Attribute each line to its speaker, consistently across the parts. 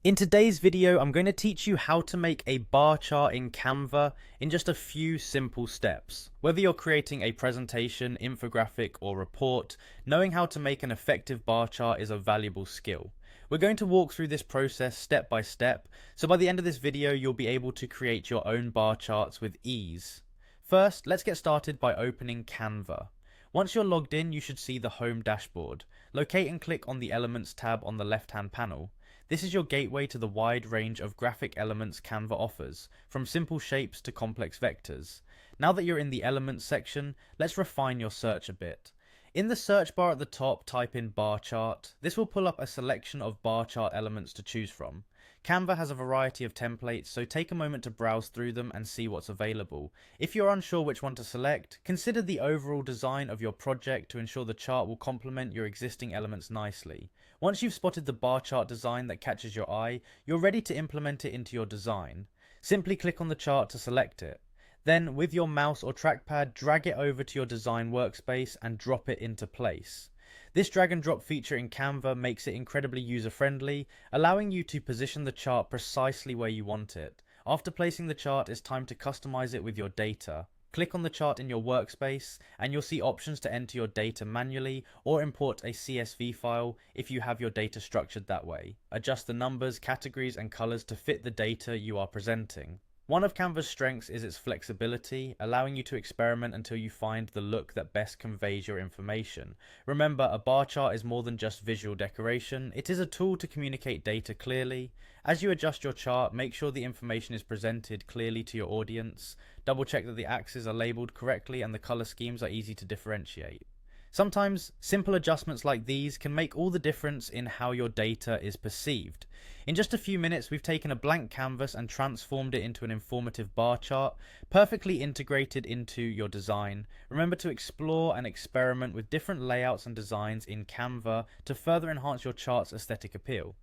Speaker 1: In today's video, I'm going to teach you how to make a bar chart in Canva in just a few simple steps. Whether you're creating a presentation, infographic, or report, knowing how to make an effective bar chart is a valuable skill. We're going to walk through this process step by step, so by the end of this video, you'll be able to create your own bar charts with ease. First, let's get started by opening Canva. Once you're logged in, you should see the home dashboard. Locate and click on the Elements tab on the left-hand panel. This is your gateway to the wide range of graphic elements Canva offers, from simple shapes to complex vectors. Now that you're in the Elements section, let's refine your search a bit. In the search bar at the top, type in bar chart. This will pull up a selection of bar chart elements to choose from. Canva has a variety of templates, so take a moment to browse through them and see what's available. If you're unsure which one to select, consider the overall design of your project to ensure the chart will complement your existing elements nicely. Once you've spotted the bar chart design that catches your eye, you're ready to implement it into your design. Simply click on the chart to select it. Then, with your mouse or trackpad, drag it over to your design workspace and drop it into place. This drag and drop feature in Canva makes it incredibly user-friendly, allowing you to position the chart precisely where you want it. After placing the chart, it's time to customize it with your data. Click on the chart in your workspace, and you'll see options to enter your data manually or import a CSV file if you have your data structured that way. Adjust the numbers, categories, and colors to fit the data you are presenting. One of Canva's strengths is its flexibility, allowing you to experiment until you find the look that best conveys your information. Remember, a bar chart is more than just visual decoration, it is a tool to communicate data clearly. As you adjust your chart, make sure the information is presented clearly to your audience. Double check that the axes are labeled correctly and the color schemes are easy to differentiate. Sometimes, simple adjustments like these can make all the difference in how your data is perceived. In just a few minutes, we've taken a blank canvas and transformed it into an informative bar chart, perfectly integrated into your design. Remember to explore and experiment with different layouts and designs in Canva to further enhance your chart's aesthetic appeal.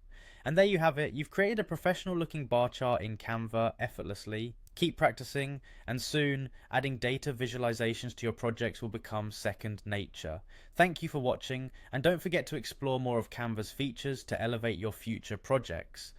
Speaker 1: And there you have it, you've created a professional looking bar chart in Canva effortlessly. Keep practicing, and soon, adding data visualizations to your projects will become second nature. Thank you for watching, and don't forget to explore more of Canva's features to elevate your future projects.